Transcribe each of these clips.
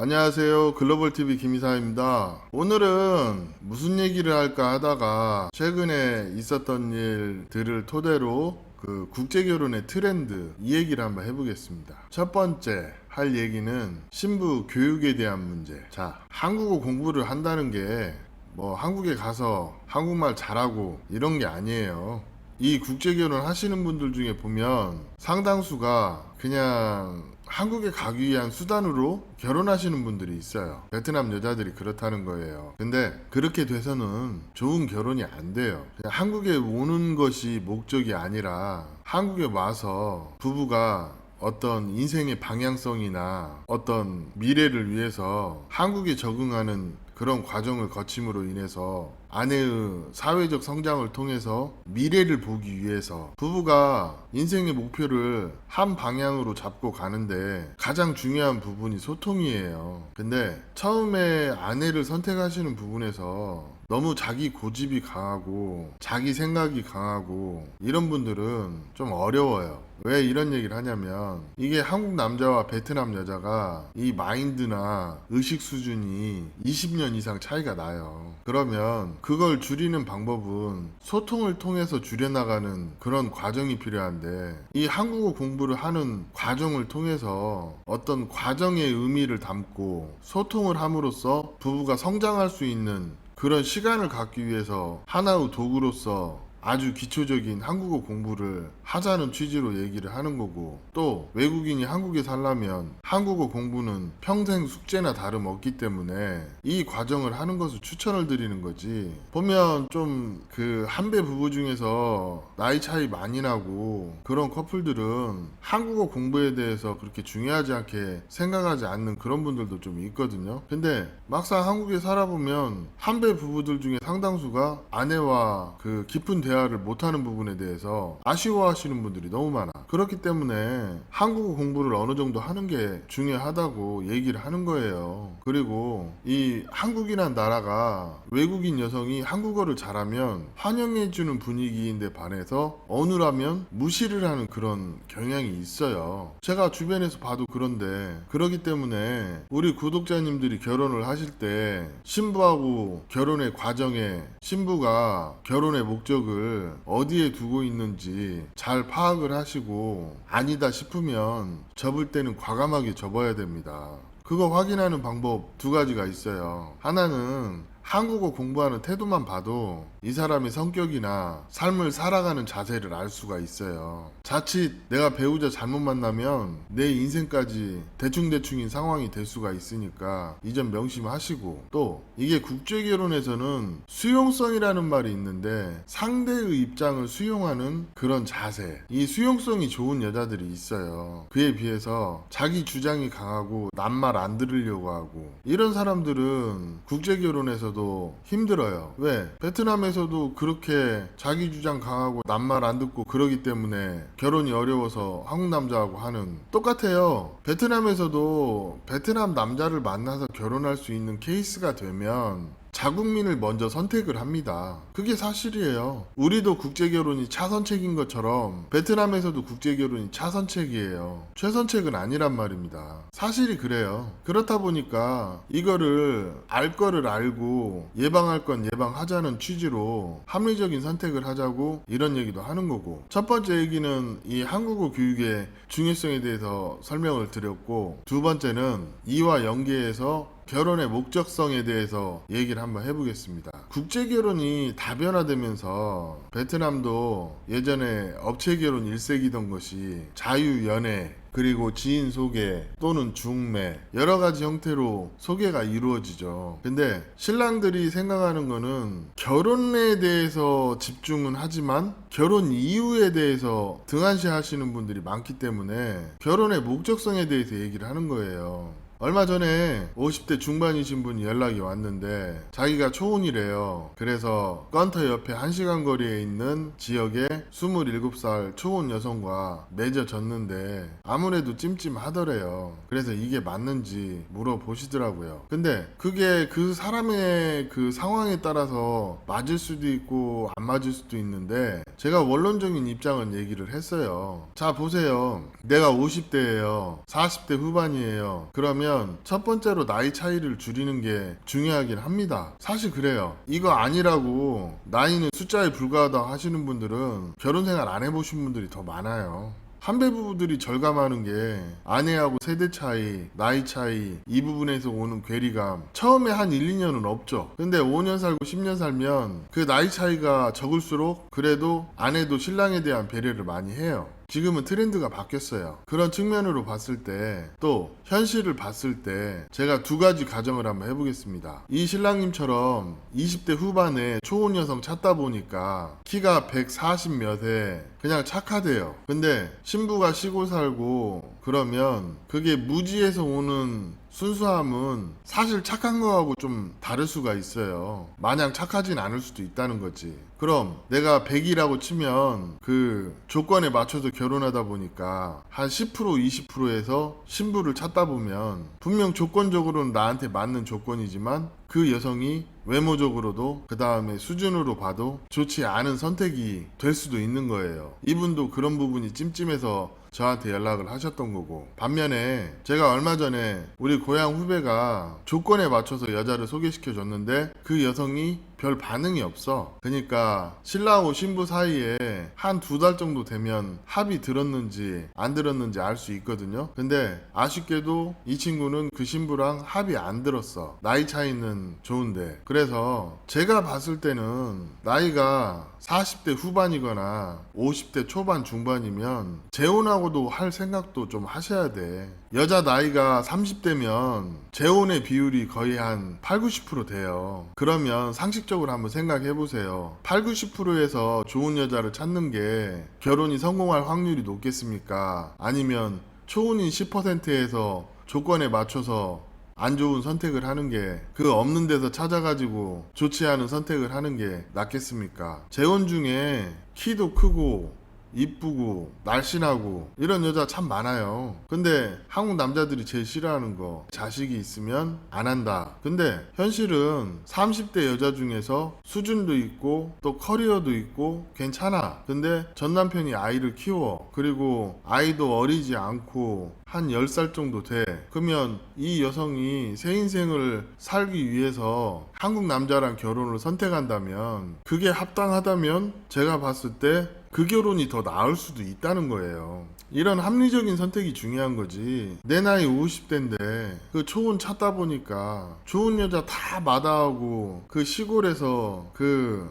안녕하세요. 글로벌TV 김이사입니다. 오늘은 무슨 얘기를 할까 하다가 최근에 있었던 일들을 토대로 그 국제결혼의 트렌드 이 얘기를 한번 해보겠습니다. 첫 번째 할 얘기는 신부 교육에 대한 문제. 자, 한국어 공부를 한다는 게 뭐 한국에 가서 한국말 잘하고 이런 게 아니에요. 이 국제결혼 하시는 분들 중에 보면 상당수가 그냥 한국에 가기 위한 수단으로 결혼하시는 분들이 있어요. 베트남 여자들이 그렇다는 거예요. 근데 그렇게 돼서는 좋은 결혼이 안 돼요. 그냥 한국에 오는 것이 목적이 아니라 한국에 와서 부부가 어떤 인생의 방향성이나 어떤 미래를 위해서 한국에 적응하는 그런 과정을 거침으로 인해서 아내의 사회적 성장을 통해서 미래를 보기 위해서 부부가 인생의 목표를 한 방향으로 잡고 가는데 가장 중요한 부분이 소통이에요. 근데 처음에 아내를 선택하시는 부분에서 너무 자기 고집이 강하고 자기 생각이 강하고 이런 분들은 좀 어려워요. 왜 이런 얘기를 하냐면 이게 한국 남자와 베트남 여자가 이 마인드나 의식 수준이 20년 이상 차이가 나요. 그러면 그걸 줄이는 방법은 소통을 통해서 줄여나가는 그런 과정이 필요한데 이 한국어 공부를 하는 과정을 통해서 어떤 과정의 의미를 담고 소통을 함으로써 부부가 성장할 수 있는 그런 시간을 갖기 위해서 하나의 도구로서 아주 기초적인 한국어 공부를 하자는 취지로 얘기를 하는 거고, 또 외국인이 한국에 살려면 한국어 공부는 평생 숙제나 다름없기 때문에 이 과정을 하는 것을 추천을 드리는 거지. 보면 좀 그 한배 부부 중에서 나이 차이 많이 나고 그런 커플들은 한국어 공부에 대해서 그렇게 중요하지 않게 생각하지 않는 그런 분들도 좀 있거든요. 근데 막상 한국에 살아보면 한배 부부들 중에 상당수가 아내와 그 깊은 대화를 못하는 부분에 대해서 아쉬워하시는 분들이 너무 많아. 그렇기 때문에 한국어 공부를 어느 정도 하는 게 중요하다고 얘기를 하는 거예요. 그리고 이 한국이란 나라가 외국인 여성이 한국어를 잘하면 환영해주는 분위기인데 반해서 어눌하면 무시를 하는 그런 경향이 있어요. 제가 주변에서 봐도 그런데, 그렇기 때문에 우리 구독자님들이 결혼을 하실 때 신부하고 결혼의 과정에 신부가 결혼의 목적을 어디에 두고 있는지 잘 파악을 하시고 아니다 싶으면 접을 때는 과감하게 접어야 됩니다. 그거 확인하는 방법 두 가지가 있어요. 하나는 한국어 공부하는 태도만 봐도 이 사람의 성격이나 삶을 살아가는 자세를 알 수가 있어요. 자칫 내가 배우자 잘못 만나면 내 인생까지 대충대충인 상황이 될 수가 있으니까 이 점 명심하시고, 또 이게 국제결혼에서는 수용성이라는 말이 있는데 상대의 입장을 수용하는 그런 자세, 이 수용성이 좋은 여자들이 있어요. 그에 비해서 자기 주장이 강하고 남 말 안 들으려고 하고 이런 사람들은 국제결혼에서도 힘들어요. 왜? 베트남에서도 그렇게 자기 주장 강하고 남 말 안 듣고 그러기 때문에 결혼이 어려워서 한국 남자하고 하는, 똑같아요. 베트남에서도 베트남 남자를 만나서 결혼할 수 있는 케이스가 되면 자국민을 먼저 선택을 합니다. 그게 사실이에요. 우리도 국제결혼이 차선책인 것처럼 베트남에서도 국제결혼이 차선책이에요. 최선책은 아니란 말입니다. 사실이 그래요. 그렇다 보니까 이거를 알 거를 알고 예방할 건 예방하자는 취지로 합리적인 선택을 하자고 이런 얘기도 하는 거고, 첫 번째 얘기는 이 한국어 교육의 중요성에 대해서 설명을 드렸고, 두 번째는 이와 연계해서 결혼의 목적성에 대해서 얘기를 한번 해보겠습니다. 국제결혼이 다변화되면서 베트남도 예전에 업체결혼 1세기던 것이 자유연애, 그리고 지인 소개 또는 중매, 여러 가지 형태로 소개가 이루어지죠. 근데 신랑들이 생각하는 거는 결혼에 대해서 집중은 하지만 결혼 이후에 대해서 등한시 하시는 분들이 많기 때문에 결혼의 목적성에 대해서 얘기를 하는 거예요. 얼마 전에 50대 중반이신 분이 연락이 왔는데 자기가 초혼이래요. 그래서 건터 옆에 1시간 거리에 있는 지역에 27살 초혼 여성과 맺어졌는데 아무래도 찜찜하더래요. 그래서 이게 맞는지 물어보시더라고요. 근데 그게 그 사람의 그 상황에 따라서 맞을 수도 있고 안 맞을 수도 있는데, 제가 원론적인 입장은 얘기를 했어요. 자, 보세요. 내가 50대예요. 40대 후반이에요. 그러면 그러면 첫 번째로 나이 차이를 줄이는 게 중요하긴 합니다. 사실 그래요. 이거 아니라고 나이는 숫자에 불과하다 하시는 분들은 결혼 생활 안 해보신 분들이 더 많아요. 한배 부부들이 절감하는 게 아내하고 세대 차이, 나이 차이, 이 부분에서 오는 괴리감. 처음에 한 1, 2년은 없죠. 근데 5년 살고 10년 살면 그 나이 차이가 적을수록 그래도 아내도 신랑에 대한 배려를 많이 해요. 지금은 트렌드가 바뀌었어요. 그런 측면으로 봤을 때, 또 현실을 봤을 때 제가 두 가지 가정을 한번 해보겠습니다. 이 신랑님처럼 20대 후반에 초혼 여성 찾다 보니까 키가 140 몇에 그냥 착하대요. 근데 신부가 시골 살고 그러면 그게 무지에서 오는 순수함은 사실 착한 거하고 좀 다를 수가 있어요. 마냥 착하진 않을 수도 있다는 거지. 그럼 내가 100이라고 치면 그 조건에 맞춰서 결혼하다 보니까 한 10% 20%에서 신부를 찾다 보면 분명 조건적으로는 나한테 맞는 조건이지만 그 여성이 외모적으로도 그 다음에 수준으로 봐도 좋지 않은 선택이 될 수도 있는 거예요. 이분도 그런 부분이 찜찜해서 저한테 연락을 하셨던 거고, 반면에 제가 얼마 전에 우리 고향 후배가 조건에 맞춰서 여자를 소개시켜 줬는데 그 여성이 별 반응이 없어. 그러니까 신랑하고 신부 사이에 한 두 달 정도 되면 합이 들었는지 안 들었는지 알 수 있거든요. 근데 아쉽게도 이 친구는 그 신부랑 합이 안 들었어. 나이 차이는 좋은데. 그래서 제가 봤을 때는 나이가 40대 후반이거나 50대 초반 중반이면 재혼하고도 할 생각도 좀 하셔야 돼. 여자 나이가 30대면 재혼의 비율이 거의 한 8, 90% 돼요. 그러면 상식적으로 한번 생각해 보세요. 8, 90%에서 좋은 여자를 찾는 게 결혼이 성공할 확률이 높겠습니까? 아니면 초혼인 10%에서 조건에 맞춰서 안 좋은 선택을 하는 게 그 없는 데서 찾아가지고 좋지 않은 선택을 하는 게 낫겠습니까? 재혼 중에 키도 크고 이쁘고 날씬하고 이런 여자 참 많아요. 근데 한국 남자들이 제일 싫어하는 거 자식이 있으면 안 한다. 근데 현실은 30대 여자 중에서 수준도 있고 또 커리어도 있고 괜찮아. 근데 전 남편이 아이를 키워. 그리고 아이도 어리지 않고 한 10살 정도 돼. 그러면 이 여성이 새 인생을 살기 위해서 한국 남자랑 결혼을 선택한다면 그게 합당하다면 제가 봤을 때 그 결혼이 더 나을 수도 있다는 거예요. 이런 합리적인 선택이 중요한 거지. 내 나이 50대인데 그 초혼 찾다 보니까 좋은 여자 다 마다하고 그 시골에서 그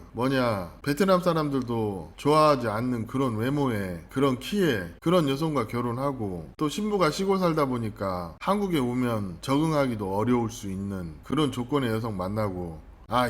베트남 사람들도 좋아하지 않는 그런 외모에 그런 키에 그런 여성과 결혼하고 또 신부가 시골 살다 보니까 한국에 오면 적응하기도 어려울 수 있는 그런 조건의 여성 만나고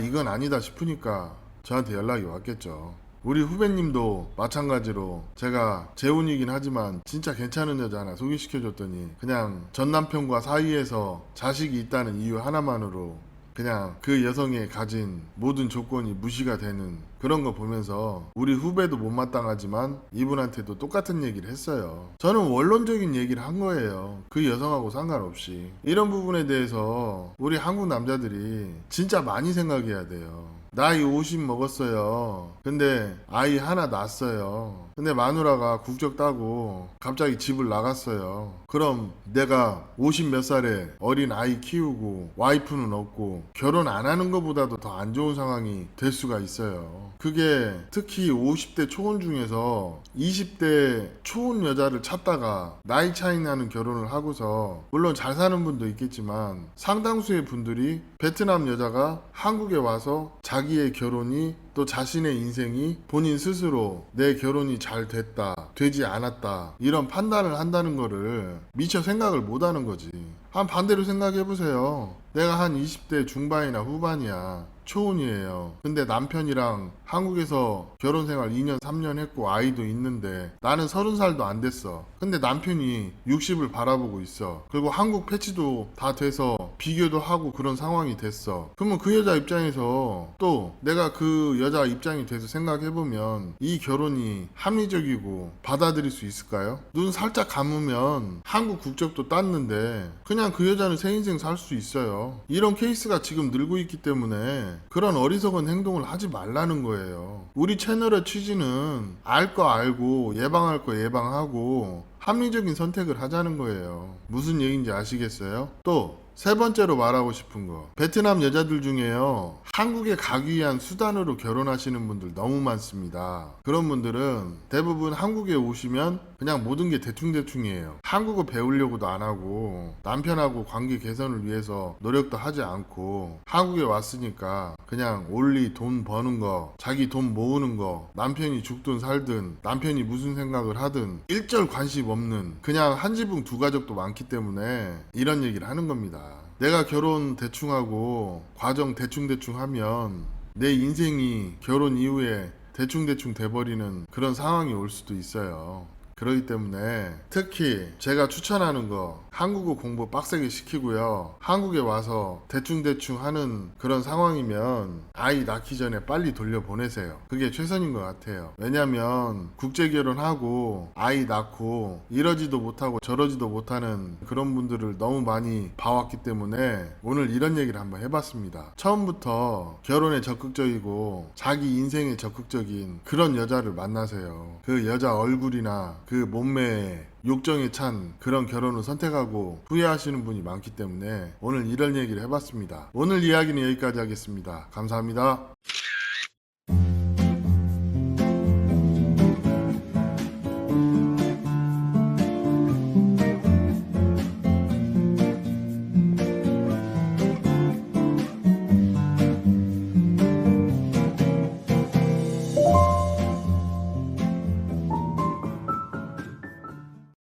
이건 아니다 싶으니까 저한테 연락이 왔겠죠. 우리 후배님도 마찬가지로 제가 재혼이긴 하지만 진짜 괜찮은 여자 하나 소개시켜줬더니 그냥 전 남편과 사이에서 자식이 있다는 이유 하나만으로 그냥 그 여성의 가진 모든 조건이 무시가 되는 그런 거 보면서 우리 후배도 못마땅하지만 이분한테도 똑같은 얘기를 했어요. 저는 원론적인 얘기를 한 거예요. 그 여성하고 상관없이. 이런 부분에 대해서 우리 한국 남자들이 진짜 많이 생각해야 돼요. 나이 50 먹었어요. 근데 아이 하나 낳았어요. 근데 마누라가 국적 따고 갑자기 집을 나갔어요. 그럼 내가 50 몇 살에 어린 아이 키우고 와이프는 없고 결혼 안 하는 것보다도 더 안 좋은 상황이 될 수가 있어요. 그게 특히 50대 초혼 중에서 20대 초혼 여자를 찾다가 나이 차이 나는 결혼을 하고서 물론 잘 사는 분도 있겠지만 상당수의 분들이 베트남 여자가 한국에 와서 자기의 결혼이 또 자신의 인생이 본인 스스로 내 결혼이 잘 됐다, 되지 않았다 이런 판단을 한다는 거를 미처 생각을 못 하는 거지. 한 반대로 생각해 보세요. 내가 한 20대 중반이나 후반이야. 초혼이에요. 근데 남편이랑 한국에서 결혼 생활 2년 3년 했고 아이도 있는데 나는 30살도 안 됐어. 근데 남편이 60을 바라보고 있어. 그리고 한국 패치도 다 돼서 비교도 하고 그런 상황이 됐어. 그러면 그 여자 입장에서 또 내가 그 여자 입장이 돼서 생각해보면 이 결혼이 합리적이고 받아들일 수 있을까요? 눈 살짝 감으면 한국 국적도 땄는데 그냥 그 여자는 새 인생 살 수 있어요. 이런 케이스가 지금 늘고 있기 때문에 그런 어리석은 행동을 하지 말라는 거예요. 우리 채널의 취지는 알 거 알고 예방할 거 예방하고 합리적인 선택을 하자는 거예요. 무슨 얘기인지 아시겠어요? 또 세 번째로 말하고 싶은 거, 베트남 여자들 중에요, 한국에 가기 위한 수단으로 결혼하시는 분들 너무 많습니다. 그런 분들은 대부분 한국에 오시면 그냥 모든 게 대충대충이에요. 한국어 배우려고도 안 하고 남편하고 관계 개선을 위해서 노력도 하지 않고 한국에 왔으니까 그냥 올리 돈 버는 거, 자기 돈 모으는 거, 남편이 죽든 살든 남편이 무슨 생각을 하든 일절 관심 없는, 그냥 한 지붕 두 가족도 많기 때문에 이런 얘기를 하는 겁니다. 내가 결혼 대충하고 과정 대충대충 하면 내 인생이 결혼 이후에 대충대충 돼버리는 그런 상황이 올 수도 있어요. 그렇기 때문에 특히 제가 추천하는 거, 한국어 공부 빡세게 시키고요, 한국에 와서 대충대충 하는 그런 상황이면 아이 낳기 전에 빨리 돌려보내세요. 그게 최선인 것 같아요. 왜냐면 국제결혼하고 아이 낳고 이러지도 못하고 저러지도 못하는 그런 분들을 너무 많이 봐왔기 때문에 오늘 이런 얘기를 한번 해봤습니다. 처음부터 결혼에 적극적이고 자기 인생에 적극적인 그런 여자를 만나세요. 그 여자 얼굴이나 그 몸매에 욕정에 찬 그런 결혼을 선택하고 후회하시는 분이 많기 때문에 오늘 이런 얘기를 해봤습니다. 오늘 이야기는 여기까지 하겠습니다. 감사합니다.